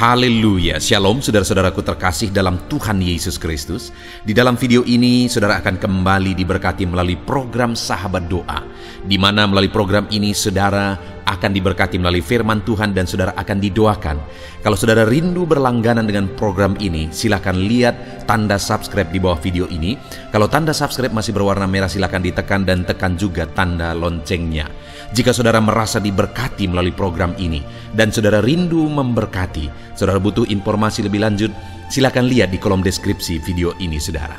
Haleluya, Shalom saudara-saudaraku terkasih dalam Tuhan Yesus Kristus. Di dalam video ini saudara akan kembali diberkati melalui program Sahabat Doa, di mana melalui program ini saudara akan diberkati melalui firman Tuhan dan saudara akan didoakan. Kalau saudara rindu berlangganan dengan program ini, silakan lihat tanda subscribe di bawah video ini. Kalau tanda subscribe masih berwarna merah, silakan ditekan dan tekan juga tanda loncengnya. Jika saudara merasa diberkati melalui program ini dan saudara rindu memberkati, saudara butuh informasi lebih lanjut, silakan lihat di kolom deskripsi video ini saudara.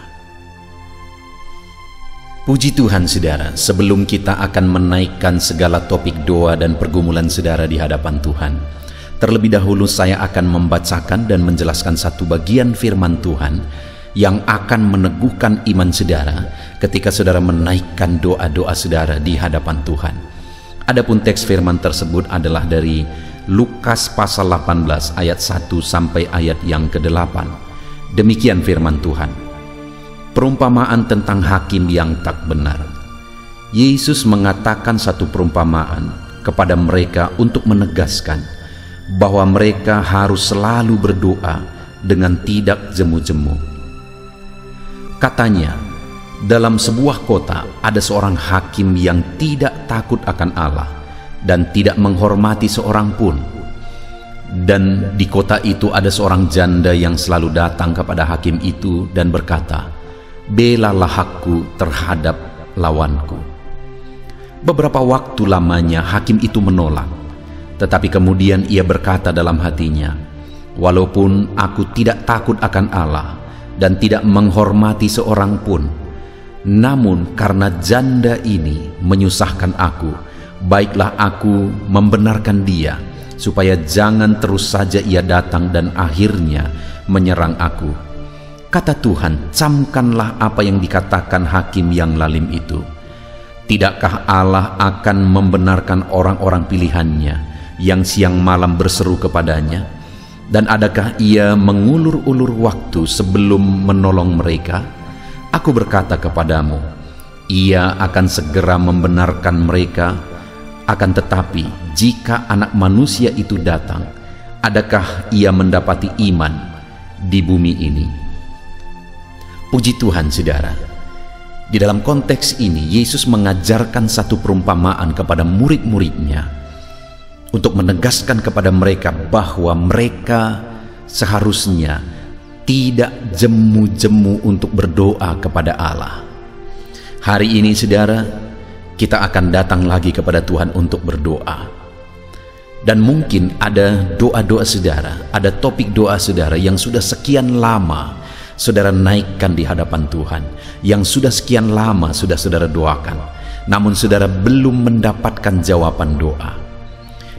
Puji Tuhan saudara, sebelum kita akan menaikkan segala topik doa dan pergumulan saudara di hadapan Tuhan, terlebih dahulu saya akan membacakan dan menjelaskan satu bagian firman Tuhan yang akan meneguhkan iman saudara ketika saudara menaikkan doa-doa saudara di hadapan Tuhan. Adapun teks firman tersebut adalah dari Lukas pasal 18 ayat 1 sampai ayat yang ke-8. Demikian firman Tuhan. Perumpamaan tentang hakim yang tak benar. Yesus mengatakan satu perumpamaan kepada mereka untuk menegaskan bahwa mereka harus selalu berdoa dengan tidak jemu-jemu. Katanya, dalam sebuah kota ada seorang hakim yang tidak takut akan Allah dan tidak menghormati seorang pun. Dan di kota itu ada seorang janda yang selalu datang kepada hakim itu dan berkata, "Belalah hakku terhadap lawanku." Beberapa waktu lamanya hakim itu menolak, tetapi kemudian ia berkata dalam hatinya, "Walaupun aku tidak takut akan Allah dan tidak menghormati seorang pun, namun karena janda ini menyusahkan aku, baiklah aku membenarkan dia, supaya jangan terus saja ia datang dan akhirnya menyerang aku." Kata Tuhan, camkanlah apa yang dikatakan hakim yang lalim itu. Tidakkah Allah akan membenarkan orang-orang pilihannya yang siang malam berseru kepadanya? Dan adakah ia mengulur-ulur waktu sebelum menolong mereka? Aku berkata kepadamu, ia akan segera membenarkan mereka. Akan tetapi, jika Anak Manusia itu datang, adakah ia mendapati iman di bumi ini? Puji Tuhan saudara. Di dalam konteks ini, Yesus mengajarkan satu perumpamaan kepada murid-muridnya untuk menegaskan kepada mereka bahwa mereka seharusnya tidak jemu-jemu untuk berdoa kepada Allah. Hari ini saudara, kita akan datang lagi kepada Tuhan untuk berdoa. Dan mungkin ada doa-doa saudara, ada topik doa saudara yang sudah sekian lama saudara naikkan di hadapan Tuhan, yang sudah sekian lama sudah saudara doakan, namun saudara belum mendapatkan jawaban doa.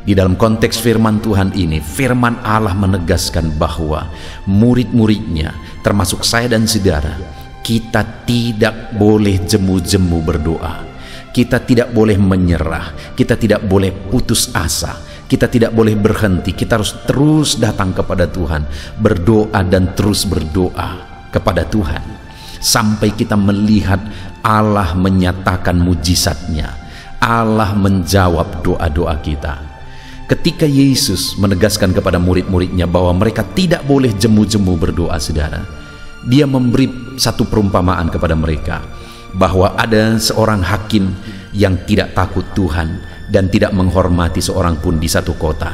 Di dalam konteks firman Tuhan ini, firman Allah menegaskan bahwa murid-muridnya, termasuk saya dan saudara, kita tidak boleh jemu-jemu berdoa. Kita tidak boleh menyerah, kita tidak boleh putus asa, kita tidak boleh berhenti. Kita harus terus datang kepada Tuhan, berdoa dan terus berdoa kepada Tuhan sampai kita melihat Allah menyatakan mujizatnya, Allah menjawab doa-doa kita. Ketika Yesus menegaskan kepada murid-muridnya bahwa mereka tidak boleh jemu-jemu berdoa saudara, dia memberi satu perumpamaan kepada mereka bahwa ada seorang hakim yang tidak takut Tuhan dan tidak menghormati seorang pun di satu kota.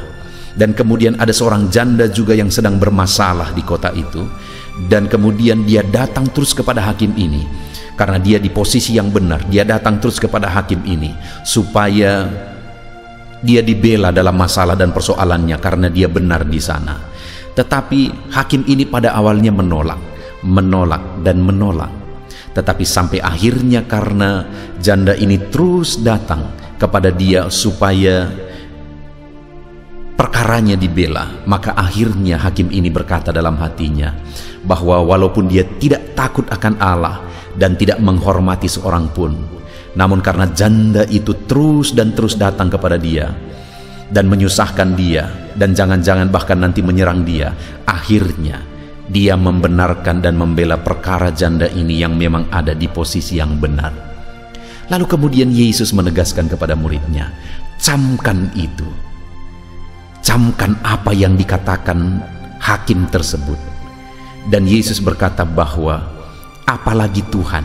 Dan kemudian ada seorang janda juga yang sedang bermasalah di kota itu, dan kemudian dia datang terus kepada hakim ini karena dia di posisi yang benar. Dia datang terus kepada hakim ini supaya dia dibela dalam masalah dan persoalannya karena dia benar di sana. Tetapi hakim ini pada awalnya menolak dan menolak. Tetapi sampai akhirnya karena janda ini terus datang kepada dia supaya perkaranya dibela, maka akhirnya hakim ini berkata dalam hatinya bahwa walaupun dia tidak takut akan Allah dan tidak menghormati seorang pun, namun karena janda itu terus dan terus datang kepada dia dan menyusahkan dia dan jangan-jangan bahkan nanti menyerang dia, akhirnya dia membenarkan dan membela perkara janda ini yang memang ada di posisi yang benar. Lalu kemudian Yesus menegaskan kepada muridnya, camkan itu. Camkan apa yang dikatakan hakim tersebut. Dan Yesus berkata bahwa apalagi Tuhan,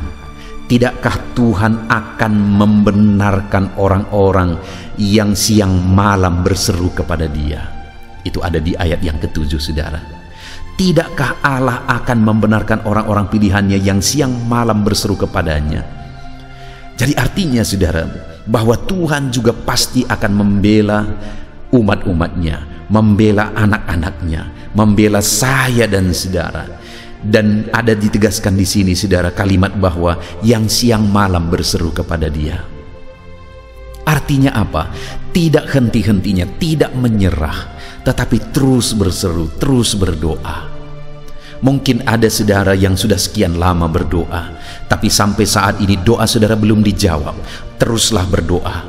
tidakkah Tuhan akan membenarkan orang-orang yang siang malam berseru kepada Dia? Itu ada di ayat yang ke-7, saudara. Tidakkah Allah akan membenarkan orang-orang pilihannya yang siang malam berseru kepadanya? Jadi artinya, saudara, bahwa Tuhan juga pasti akan membela umat-umatnya, membela anak-anaknya, membela saya dan saudara. Dan ada ditegaskan di sini, saudara, kalimat bahwa yang siang malam berseru kepada Dia. Artinya apa? Tidak henti-hentinya, tidak menyerah, tetapi terus berseru, terus berdoa. Mungkin ada saudara yang sudah sekian lama berdoa, tapi sampai saat ini doa saudara belum dijawab. Teruslah berdoa.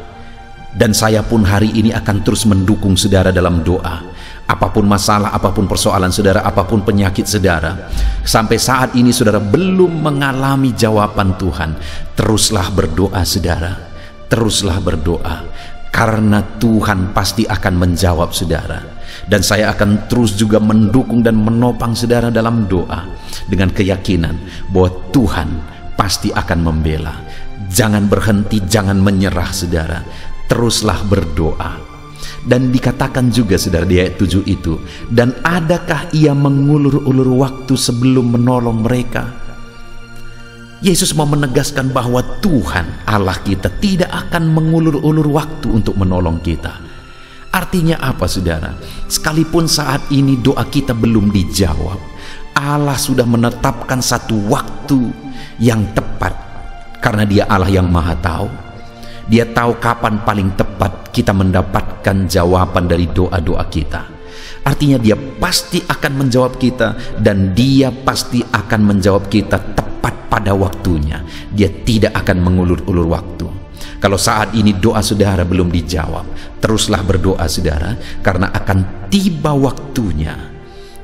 Dan saya pun hari ini akan terus mendukung saudara dalam doa. Apapun masalah, apapun persoalan saudara, apapun penyakit saudara, sampai saat ini saudara belum mengalami jawaban Tuhan, teruslah berdoa saudara. Teruslah berdoa, karena Tuhan pasti akan menjawab saudara. Dan saya akan terus juga mendukung dan menopang saudara dalam doa, dengan keyakinan bahwa Tuhan pasti akan membela. Jangan berhenti, jangan menyerah saudara. Teruslah berdoa. Dan dikatakan juga saudara di ayat 7 itu, dan adakah Ia mengulur-ulur waktu sebelum menolong mereka? Yesus mau menegaskan bahwa Tuhan Allah kita tidak akan mengulur-ulur waktu untuk menolong kita. Artinya apa saudara? Sekalipun saat ini doa kita belum dijawab, Allah sudah menetapkan satu waktu yang tepat. Karena Dia Allah yang Maha Tahu. Dia tahu kapan paling tepat kita mendapatkan jawaban dari doa-doa kita. Artinya Dia pasti akan menjawab kita, dan Dia pasti akan menjawab kita tepat pada waktunya. Dia tidak akan mengulur-ulur waktu. Kalau saat ini doa saudara belum dijawab, teruslah berdoa saudara, karena akan tiba waktunya,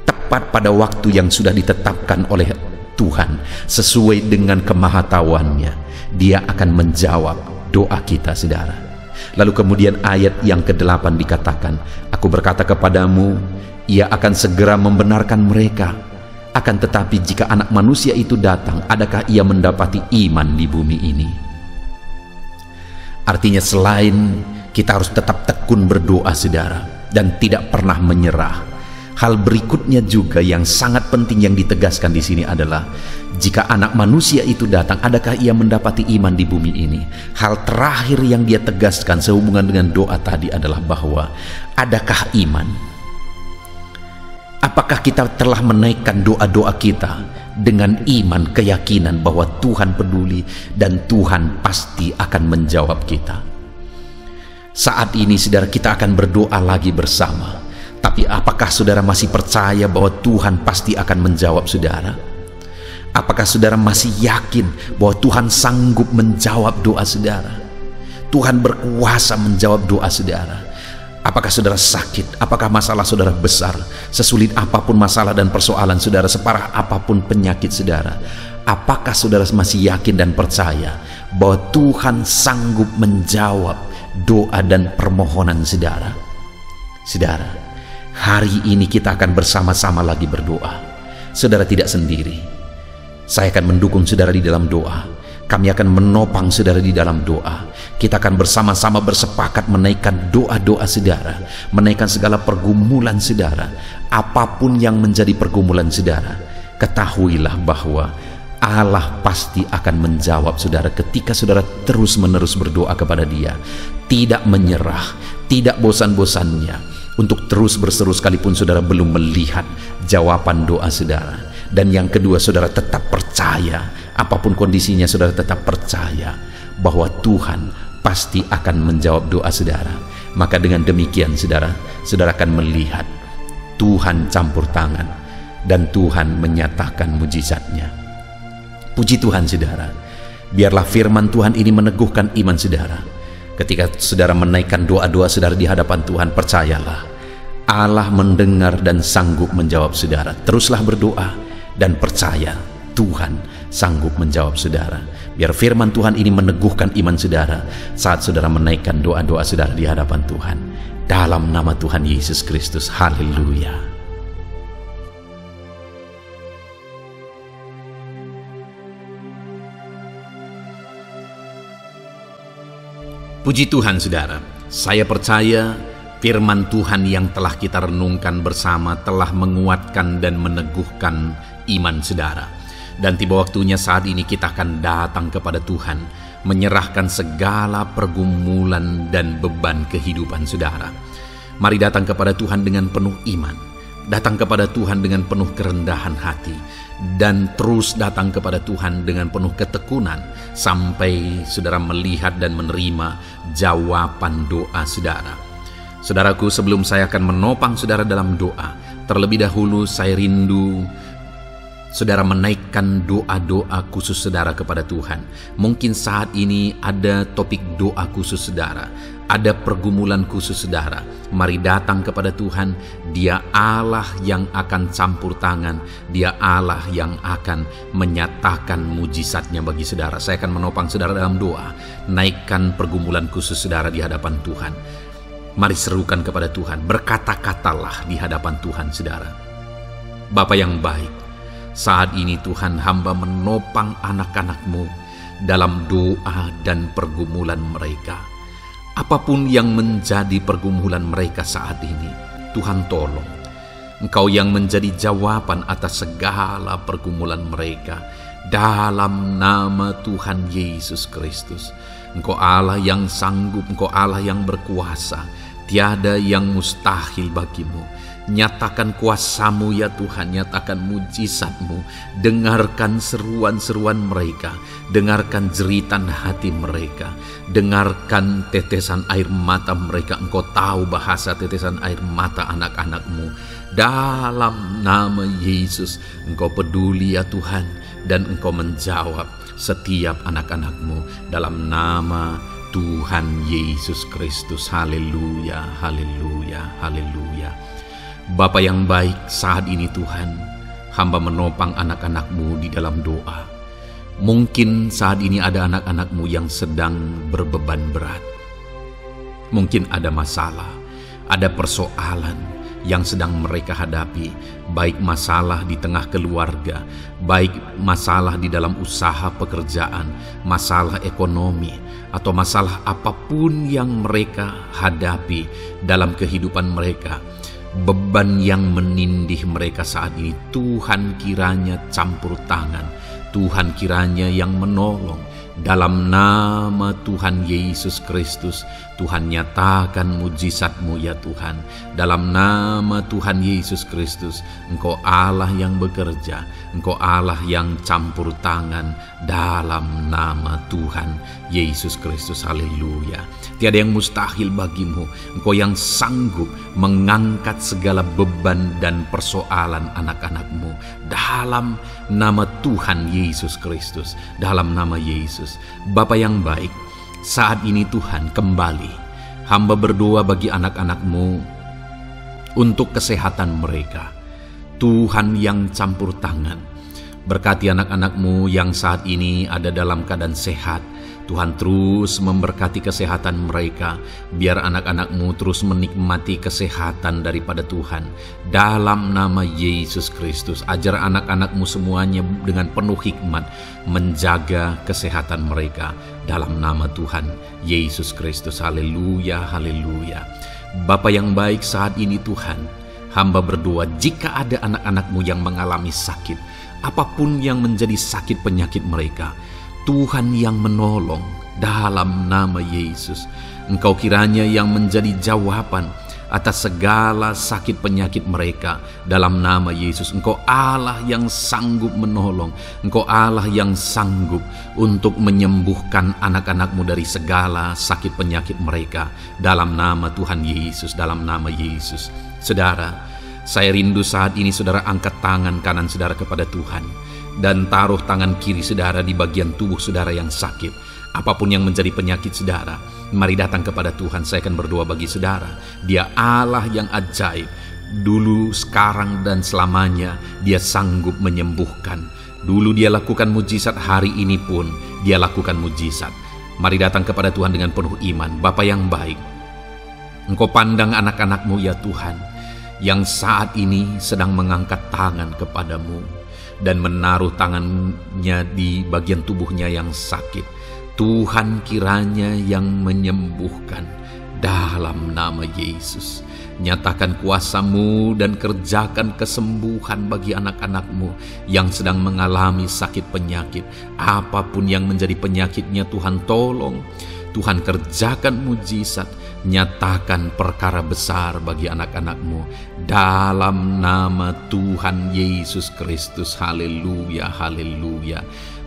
tepat pada waktu yang sudah ditetapkan oleh Tuhan sesuai dengan kemahatauannya. Dia akan menjawab doa kita saudara. Lalu kemudian ayat yang ke-8 dikatakan, aku berkata kepadamu, Ia akan segera membenarkan mereka. Akan tetapi jika Anak Manusia itu datang, adakah Ia mendapati iman di bumi ini? Artinya selain kita harus tetap tekun berdoa saudara, dan tidak pernah menyerah, hal berikutnya juga yang sangat penting yang ditegaskan di sini adalah, jika Anak Manusia itu datang, adakah Ia mendapati iman di bumi ini? Hal terakhir yang Dia tegaskan sehubungan dengan doa tadi adalah bahwa, adakah iman? Apakah kita telah menaikkan doa-doa kita dengan iman, keyakinan bahwa Tuhan peduli dan Tuhan pasti akan menjawab kita? Saat ini saudara, kita akan berdoa lagi bersama. Tapi apakah saudara masih percaya bahwa Tuhan pasti akan menjawab saudara? Apakah saudara masih yakin bahwa Tuhan sanggup menjawab doa saudara? Tuhan berkuasa menjawab doa saudara. Apakah saudara sakit? Apakah masalah saudara besar? Sesulit apapun masalah dan persoalan saudara, separah apapun penyakit saudara, apakah saudara masih yakin dan percaya bahwa Tuhan sanggup menjawab doa dan permohonan saudara? Saudara, hari ini kita akan bersama-sama lagi berdoa. Saudara tidak sendiri. Saya akan mendukung saudara di dalam doa. Kami akan menopang saudara di dalam doa. Kita akan bersama-sama bersepakat menaikkan doa-doa saudara, menaikkan segala pergumulan saudara. Apapun yang menjadi pergumulan saudara, ketahuilah bahwa Allah pasti akan menjawab saudara ketika saudara terus-menerus berdoa kepada Dia. Tidak menyerah, tidak bosan-bosannya untuk terus berseru sekalipun saudara belum melihat jawaban doa saudara. Dan yang kedua, saudara tetap percaya, apapun kondisinya saudara tetap percaya bahwa Tuhan pasti akan menjawab doa saudara. Maka dengan demikian saudara, saudara akan melihat Tuhan campur tangan dan Tuhan menyatakan mujizatnya. Puji Tuhan saudara. Biarlah firman Tuhan ini meneguhkan iman saudara. Ketika saudara menaikkan doa-doa saudara di hadapan Tuhan, percayalah Allah mendengar dan sanggup menjawab saudara. Teruslah berdoa dan percaya Tuhan sanggup menjawab saudara. Biar firman Tuhan ini meneguhkan iman saudara saat saudara menaikkan doa-doa saudara di hadapan Tuhan. Dalam nama Tuhan Yesus Kristus, haleluya. Puji Tuhan saudara, saya percaya firman Tuhan yang telah kita renungkan bersama telah menguatkan dan meneguhkan iman saudara. Dan tiba waktunya saat ini kita akan datang kepada Tuhan, menyerahkan segala pergumulan dan beban kehidupan saudara. Mari datang kepada Tuhan dengan penuh iman, datang kepada Tuhan dengan penuh kerendahan hati, dan terus datang kepada Tuhan dengan penuh ketekunan sampai saudara melihat dan menerima jawaban doa saudara. Saudaraku, sebelum saya akan menopang saudara dalam doa, terlebih dahulu saya rindu saudara menaikkan doa-doa khusus saudara kepada Tuhan. Mungkin saat ini ada topik doa khusus saudara, ada pergumulan khusus saudara. Mari datang kepada Tuhan. Dia Allah yang akan campur tangan, Dia Allah yang akan menyatakan mujizatnya bagi saudara. Saya akan menopang saudara dalam doa. Naikkan pergumulan khusus saudara di hadapan Tuhan. Mari serukan kepada Tuhan, berkata-katalah di hadapan Tuhan saudara. Bapa yang baik, saat ini Tuhan, hamba menopang anak-anak-Mu dalam doa dan pergumulan mereka. Apapun yang menjadi pergumulan mereka saat ini, Tuhan tolong. Engkau yang menjadi jawaban atas segala pergumulan mereka. Dalam nama Tuhan Yesus Kristus. Engkau Allah yang sanggup, Engkau Allah yang berkuasa. Tiada yang mustahil bagimu. Nyatakan kuasa-Mu ya Tuhan, nyatakan mujizat-Mu. Dengarkan seruan-seruan mereka, dengarkan jeritan hati mereka, dengarkan tetesan air mata mereka. Engkau tahu bahasa tetesan air mata anak-anak-Mu. Dalam nama Yesus, Engkau peduli ya Tuhan, dan Engkau menjawab setiap anak-anak-Mu dalam nama Tuhan Yesus Kristus. Haleluya, haleluya, haleluya. Bapa yang baik, saat ini Tuhan, hamba menopang anak-anak-Mu di dalam doa. Mungkin saat ini ada anak-anak-Mu yang sedang berbeban berat. Mungkin ada masalah, ada persoalan yang sedang mereka hadapi, baik masalah di tengah keluarga, baik masalah di dalam usaha pekerjaan, masalah ekonomi, atau masalah apapun yang mereka hadapi dalam kehidupan mereka. Beban yang menindih mereka saat ini, Tuhan kiranya campur tangan, Tuhan kiranya yang menolong. Dalam nama Tuhan Yesus Kristus, Tuhan nyatakan mujizat-Mu ya Tuhan. Dalam nama Tuhan Yesus Kristus, Engkau Allah yang bekerja, Engkau Allah yang campur tangan. Dalam nama Tuhan Yesus Kristus, haleluya. Tiada yang mustahil bagimu. Engkau yang sanggup mengangkat segala beban dan persoalan anak-anak-Mu. Dalam nama Tuhan Yesus Kristus, dalam nama Yesus. Bapa yang baik, saat ini Tuhan kembali hamba berdoa bagi anak-anak-Mu untuk kesehatan mereka. Tuhan yang campur tangan, berkati anak-anak-Mu yang saat ini ada dalam keadaan sehat. Tuhan terus memberkati kesehatan mereka, biar anak-anak-Mu terus menikmati kesehatan daripada Tuhan. Dalam nama Yesus Kristus, ajar anak-anak-Mu semuanya dengan penuh hikmat menjaga kesehatan mereka. Dalam nama Tuhan Yesus Kristus, haleluya, haleluya. Bapa yang baik, saat ini Tuhan, hamba berdoa jika ada anak-anak-Mu yang mengalami sakit, apapun yang menjadi sakit penyakit mereka, Tuhan yang menolong. Dalam nama Yesus, Engkau kiranya yang menjadi jawaban atas segala sakit penyakit mereka. Dalam nama Yesus, Engkau Allah yang sanggup menolong, Engkau Allah yang sanggup untuk menyembuhkan anak-anak-Mu dari segala sakit penyakit mereka. Dalam nama Tuhan Yesus, dalam nama Yesus. Saudara, saya rindu saat ini saudara angkat tangan kanan saudara kepada Tuhan dan taruh tangan kiri saudara di bagian tubuh saudara yang sakit. Apapun yang menjadi penyakit saudara, mari datang kepada Tuhan. Saya akan berdoa bagi saudara. Dia Allah yang ajaib. Dulu, sekarang, dan selamanya Dia sanggup menyembuhkan. Dulu Dia lakukan mujizat, hari ini pun Dia lakukan mujizat. Mari datang kepada Tuhan dengan penuh iman. Bapa yang baik, Engkau pandang anak-anak-Mu ya Tuhan, yang saat ini sedang mengangkat tangan kepadamu dan menaruh tangannya di bagian tubuhnya yang sakit. Tuhan kiranya yang menyembuhkan dalam nama Yesus. Nyatakan kuasa-Mu dan kerjakan kesembuhan bagi anak-anak-Mu yang sedang mengalami sakit penyakit. Apapun yang menjadi penyakitnya, Tuhan tolong. Tuhan kerjakan mujizat, nyatakan perkara besar bagi anak-anak-Mu dalam nama Tuhan Yesus Kristus. Haleluya, haleluya.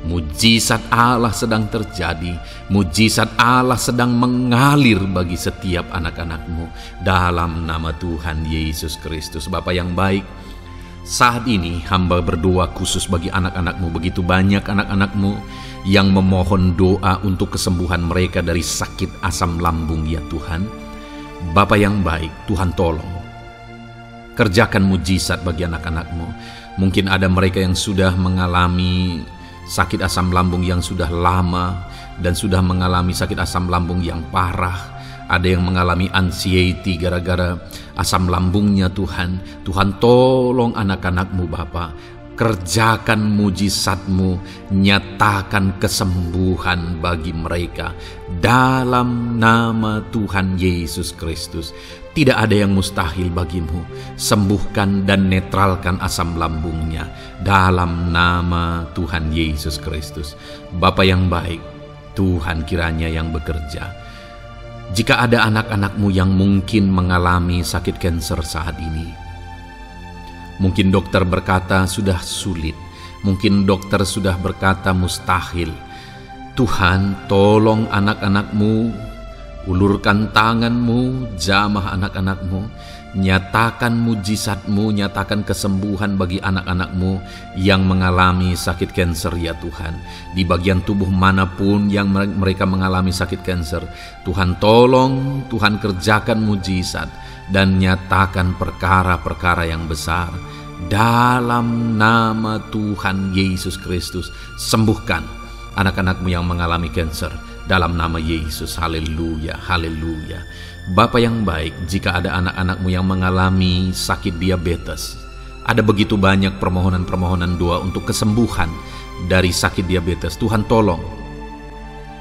Mujizat Allah sedang terjadi, mujizat Allah sedang mengalir bagi setiap anak-anak-Mu dalam nama Tuhan Yesus Kristus. Bapa yang baik, saat ini hamba berdoa khusus bagi anak-anak-Mu. Begitu banyak anak-anak-Mu yang memohon doa untuk kesembuhan mereka dari sakit asam lambung ya Tuhan. Bapa yang baik, Tuhan tolong kerjakan mujizat bagi anak-anak-Mu. Mungkin ada mereka yang sudah mengalami sakit asam lambung yang sudah lama dan sudah mengalami sakit asam lambung yang parah. Ada yang mengalami anxiety gara-gara asam lambungnya Tuhan. Tuhan tolong anak-anak-Mu Bapa. Kerjakan mujizat-Mu, nyatakan kesembuhan bagi mereka dalam nama Tuhan Yesus Kristus. Tidak ada yang mustahil bagi-Mu. Sembuhkan dan netralkan asam lambungnya dalam nama Tuhan Yesus Kristus. Bapa yang baik, Tuhan kiranya yang bekerja. Jika ada anak-anak-Mu yang mungkin mengalami sakit kanker saat ini, mungkin dokter berkata sudah sulit, mungkin dokter sudah berkata mustahil. Tuhan tolong anak-anak-Mu, ulurkan tangan-Mu, jamah anak-anak-Mu, nyatakan mujizat-Mu, nyatakan kesembuhan bagi anak-anak-Mu yang mengalami sakit kanker ya Tuhan. Di bagian tubuh manapun yang mereka mengalami sakit kanker, Tuhan tolong, Tuhan kerjakan mujizat dan nyatakan perkara-perkara yang besar dalam nama Tuhan Yesus Kristus. Sembuhkan anak-anak-Mu yang mengalami kanker dalam nama Yesus. Haleluya, haleluya. Bapa yang baik, jika ada anak-anak-Mu yang mengalami sakit diabetes, ada begitu banyak permohonan-permohonan doa untuk kesembuhan dari sakit diabetes. Tuhan tolong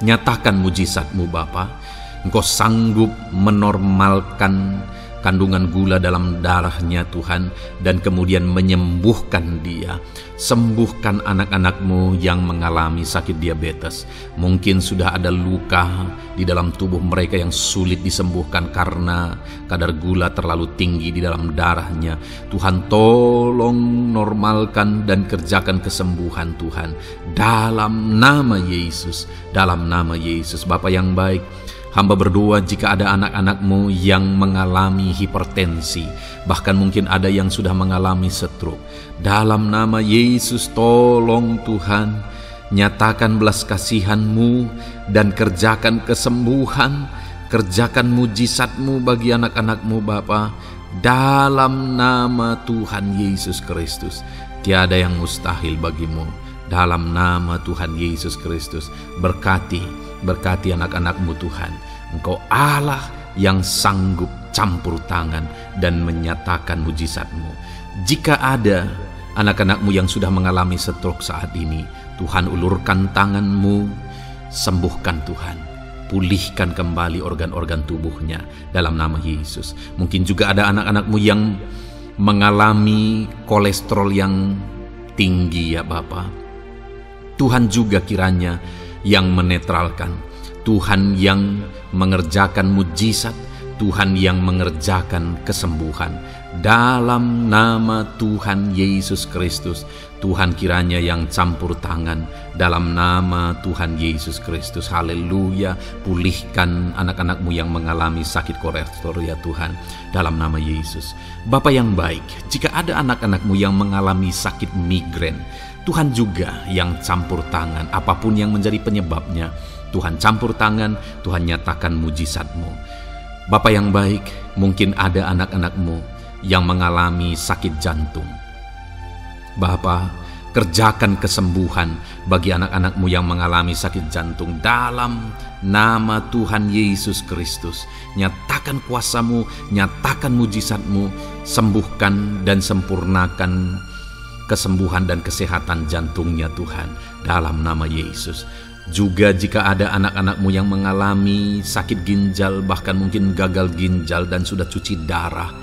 nyatakan mujizat-Mu Bapa. Engkau sanggup menormalkan kandungan gula dalam darahnya Tuhan, dan kemudian menyembuhkan dia. Sembuhkan anak-anak-Mu yang mengalami sakit diabetes. Mungkin sudah ada luka di dalam tubuh mereka yang sulit disembuhkan karena kadar gula terlalu tinggi di dalam darahnya. Tuhan tolong normalkan dan kerjakan kesembuhan Tuhan dalam nama Yesus, dalam nama Yesus. Bapa yang baik, hamba berdoa jika ada anak-anak-Mu yang mengalami hipertensi, bahkan mungkin ada yang sudah mengalami stroke. Dalam nama Yesus tolong Tuhan, nyatakan belas kasihan-Mu dan kerjakan kesembuhan, kerjakan mujizat-Mu bagi anak-anak-Mu Bapa. Dalam nama Tuhan Yesus Kristus, tiada yang mustahil bagi-Mu. Dalam nama Tuhan Yesus Kristus, berkati anak-anak-Mu Tuhan. Engkau Allah yang sanggup campur tangan dan menyatakan mujizat-Mu. Jika ada anak-anak-Mu yang sudah mengalami stroke saat ini, Tuhan ulurkan tangan-Mu, sembuhkan Tuhan. Pulihkan kembali organ-organ tubuhnya dalam nama Yesus. Mungkin juga ada anak-anak-Mu yang mengalami kolesterol yang tinggi ya Bapa. Tuhan juga kiranya yang menetralkan, Tuhan yang mengerjakan mujizat, Tuhan yang mengerjakan kesembuhan dalam nama Tuhan Yesus Kristus. Tuhan kiranya yang campur tangan dalam nama Tuhan Yesus Kristus. Haleluya. Pulihkan anak-anak-Mu yang mengalami sakit kolesterol ya Tuhan, dalam nama Yesus. Bapa yang baik, jika ada anak-anak-Mu yang mengalami sakit migrain, Tuhan juga yang campur tangan. Apapun yang menjadi penyebabnya, Tuhan campur tangan, Tuhan nyatakan mujizat-Mu. Bapa yang baik, mungkin ada anak-anak-Mu yang mengalami sakit jantung. Bapa, kerjakan kesembuhan bagi anak-anak-Mu yang mengalami sakit jantung dalam nama Tuhan Yesus Kristus. Nyatakan kuasa-Mu, nyatakan mujizat-Mu, sembuhkan dan sempurnakan kesembuhan dan kesehatan jantungnya Tuhan dalam nama Yesus. Juga jika ada anak-anak-Mu yang mengalami sakit ginjal, bahkan mungkin gagal ginjal dan sudah cuci darah,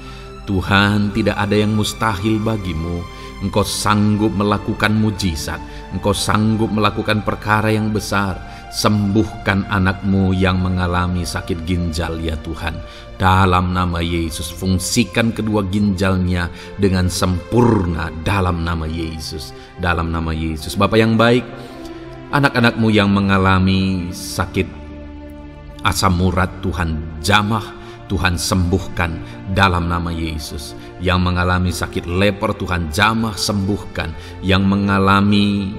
Tuhan, tidak ada yang mustahil bagi-Mu. Engkau sanggup melakukan mujizat, Engkau sanggup melakukan perkara yang besar. Sembuhkan anak-Mu yang mengalami sakit ginjal ya Tuhan. Dalam nama Yesus, fungsikan kedua ginjalnya dengan sempurna dalam nama Yesus. Dalam nama Yesus. Bapa yang baik, anak-anak-Mu yang mengalami sakit asam urat, Tuhan jamah, Tuhan sembuhkan dalam nama Yesus. Yang mengalami sakit leper, Tuhan jamah sembuhkan. Yang mengalami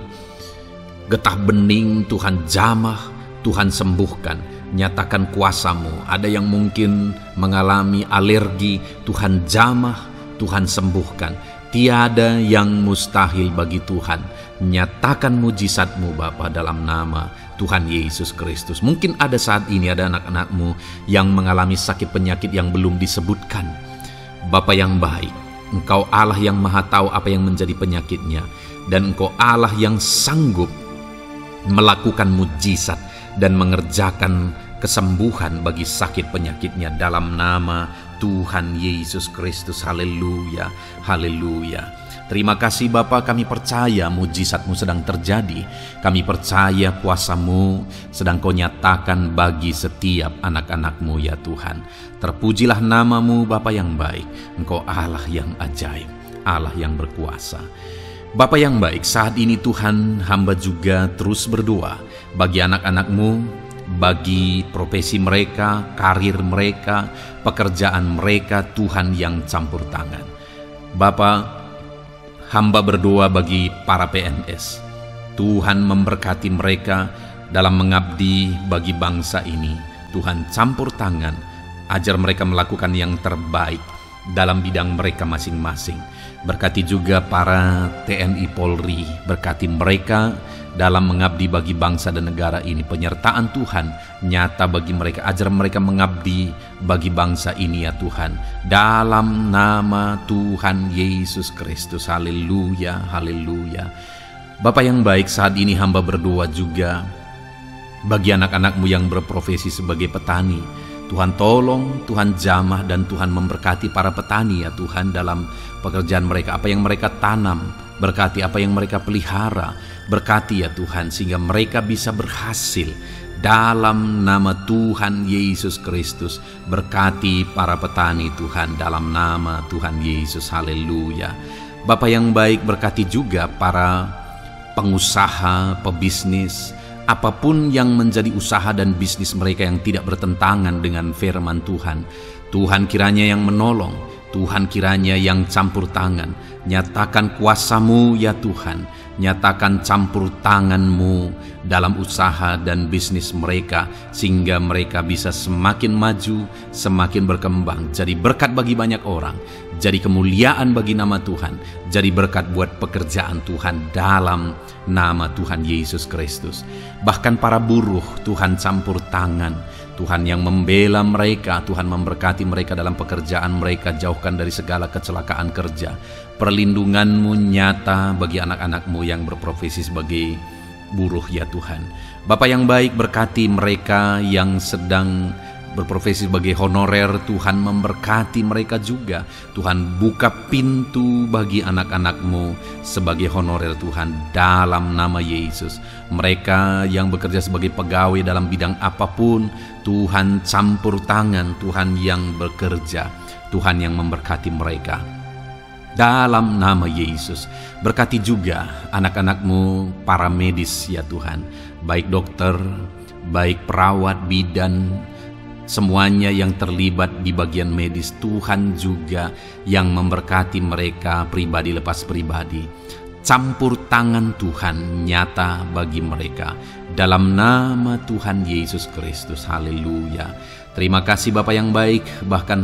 getah bening, Tuhan jamah, Tuhan sembuhkan. Nyatakan kuasa-Mu. Ada yang mungkin mengalami alergi, Tuhan jamah, Tuhan sembuhkan. Tiada yang mustahil bagi Tuhan. Nyatakan mujizat-Mu Bapa dalam nama Tuhan Yesus Kristus. Mungkin ada saat ini ada anak-anak-Mu yang mengalami sakit penyakit yang belum disebutkan. Bapa yang baik, Engkau Allah yang maha tahu apa yang menjadi penyakitnya. Dan Engkau Allah yang sanggup melakukan mujizat dan mengerjakan kesembuhan bagi sakit penyakitnya dalam nama Tuhan Yesus Kristus. Haleluya, haleluya. Terima kasih Bapa, kami percaya mujizat-Mu sedang terjadi. Kami percaya kuasa-Mu sedang Kau nyatakan bagi setiap anak-anak-Mu ya Tuhan. Terpujilah nama-Mu Bapa yang baik. Engkau Allah yang ajaib, Allah yang berkuasa. Bapa yang baik, saat ini Tuhan, hamba juga terus berdoa bagi anak-anak-Mu, bagi profesi mereka, karir mereka, pekerjaan mereka, Tuhan yang campur tangan. Bapa, hamba berdoa bagi para PNS. Tuhan memberkati mereka dalam mengabdi bagi bangsa ini. Tuhan campur tangan, ajar mereka melakukan yang terbaik dalam bidang mereka masing-masing. Berkati juga para TNI Polri, berkati mereka dalam mengabdi bagi bangsa dan negara ini. Penyertaan Tuhan nyata bagi mereka, ajar mereka mengabdi bagi bangsa ini ya Tuhan. Dalam nama Tuhan Yesus Kristus. Haleluya, haleluya. Bapa yang baik, saat ini hamba berdoa juga bagi anak-anak-Mu yang berprofesi sebagai petani. Tuhan tolong, Tuhan jamah, dan Tuhan memberkati para petani ya Tuhan dalam pekerjaan mereka. Apa yang mereka tanam, berkati apa yang mereka pelihara, berkati ya Tuhan, sehingga mereka bisa berhasil dalam nama Tuhan Yesus Kristus. Berkati para petani Tuhan dalam nama Tuhan Yesus. Haleluya. Bapa yang baik, berkati juga para pengusaha, pebisnis, apapun yang menjadi usaha dan bisnis mereka yang tidak bertentangan dengan firman Tuhan. Tuhan kiranya yang menolong, Tuhan kiranya yang campur tangan. Nyatakan kuasa-Mu ya Tuhan, nyatakan campur tangan-Mu dalam usaha dan bisnis mereka, sehingga mereka bisa semakin maju, semakin berkembang, jadi berkat bagi banyak orang, jadi kemuliaan bagi nama Tuhan, jadi berkat buat pekerjaan Tuhan dalam nama Tuhan Yesus Kristus. Bahkan para buruh, Tuhan campur tangan, Tuhan yang membela mereka, Tuhan memberkati mereka dalam pekerjaan mereka, jauhkan dari segala kecelakaan kerja. Perlindungan-Mu nyata bagi anak-anak-Mu yang berprofesi sebagai buruh ya Tuhan. Bapa yang baik, berkati mereka yang sedang berprofesi sebagai honorer, Tuhan memberkati mereka juga. Tuhan buka pintu bagi anak-anak-Mu sebagai honorer Tuhan dalam nama Yesus. Mereka yang bekerja sebagai pegawai dalam bidang apapun, Tuhan campur tangan, Tuhan yang bekerja, Tuhan yang memberkati mereka dalam nama Yesus. Berkati juga anak-anak-Mu para medis ya Tuhan, baik dokter, baik perawat, bidan, semuanya yang terlibat di bagian medis, Tuhan juga yang memberkati mereka pribadi lepas pribadi. Campur tangan Tuhan nyata bagi mereka dalam nama Tuhan Yesus Kristus. Haleluya. Terima kasih Bapa yang baik. Bahkan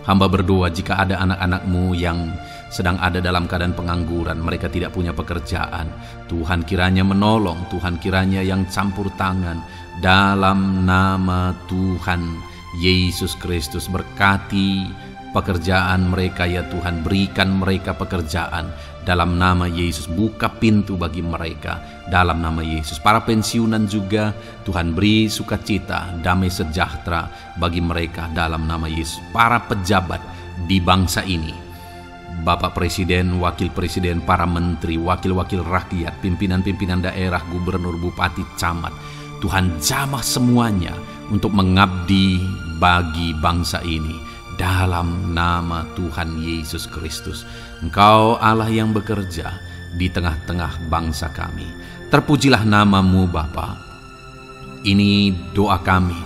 hamba berdoa jika ada anak-anak-Mu yang sedang ada dalam keadaan pengangguran, mereka tidak punya pekerjaan, Tuhan kiranya menolong, Tuhan kiranya yang campur tangan dalam nama Tuhan Yesus Kristus. Berkati pekerjaan mereka ya Tuhan. Berikan mereka pekerjaan dalam nama Yesus. Buka pintu bagi mereka dalam nama Yesus. Para pensiunan juga Tuhan beri sukacita, damai sejahtera bagi mereka dalam nama Yesus. Para pejabat di bangsa ini, Bapak Presiden, Wakil Presiden, para menteri, wakil-wakil rakyat, pimpinan-pimpinan daerah, gubernur, bupati, camat, Tuhan jamah semuanya untuk mengabdi bagi bangsa ini dalam nama Tuhan Yesus Kristus. Engkau Allah yang bekerja di tengah-tengah bangsa kami. Terpujilah nama-Mu Bapa. Ini doa kami,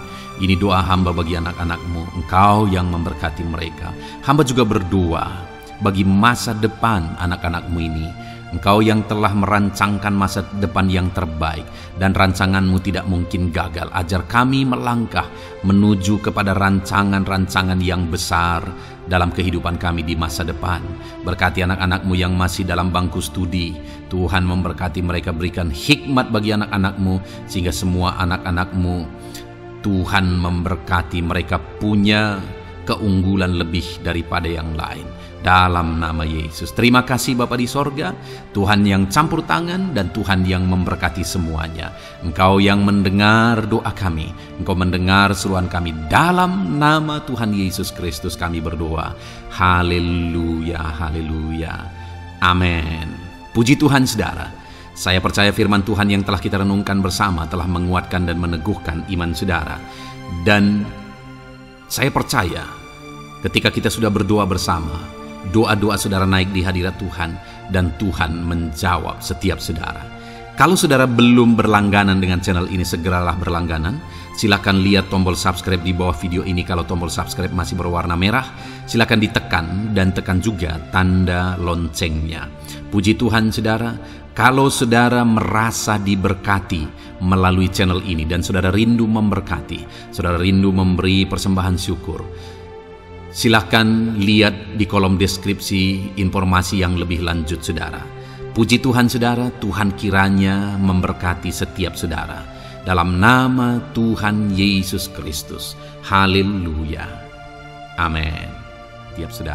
ini doa hamba bagi anak-anak-Mu. Engkau yang memberkati mereka. Hamba juga berdoa bagi masa depan anak-anak-Mu ini. Engkau yang telah merancangkan masa depan yang terbaik, dan rancangan-Mu tidak mungkin gagal. Ajar kami melangkah menuju kepada rancangan-rancangan yang besar dalam kehidupan kami di masa depan. Berkati anak-anak-Mu yang masih dalam bangku studi. Tuhan memberkati mereka, berikan hikmat bagi anak-anak-Mu, sehingga semua anak-anak-Mu Tuhan memberkati mereka punya keunggulan lebih daripada yang lain. Dalam nama Yesus. Terima kasih Bapa di sorga, Tuhan yang campur tangan dan Tuhan yang memberkati semuanya. Engkau yang mendengar doa kami, Engkau mendengar seruan kami. Dalam nama Tuhan Yesus Kristus kami berdoa. Haleluya, haleluya. Amin. Puji Tuhan saudara. Saya percaya firman Tuhan yang telah kita renungkan bersama telah menguatkan dan meneguhkan iman saudara. Dan saya percaya ketika kita sudah berdoa bersama, doa-doa saudara naik di hadirat Tuhan, dan Tuhan menjawab setiap saudara. Kalau saudara belum berlangganan dengan channel ini, segeralah berlangganan. Silakan lihat tombol subscribe di bawah video ini. Kalau tombol subscribe masih berwarna merah, silakan ditekan dan tekan juga tanda loncengnya. Puji Tuhan saudara, kalau saudara merasa diberkati melalui channel ini dan saudara rindu memberkati, saudara rindu memberi persembahan syukur, silakan lihat di kolom deskripsi informasi yang lebih lanjut saudara. Puji Tuhan saudara, Tuhan kiranya memberkati setiap saudara. Dalam nama Tuhan Yesus Kristus. Haleluya. Amin. Tiap saudara.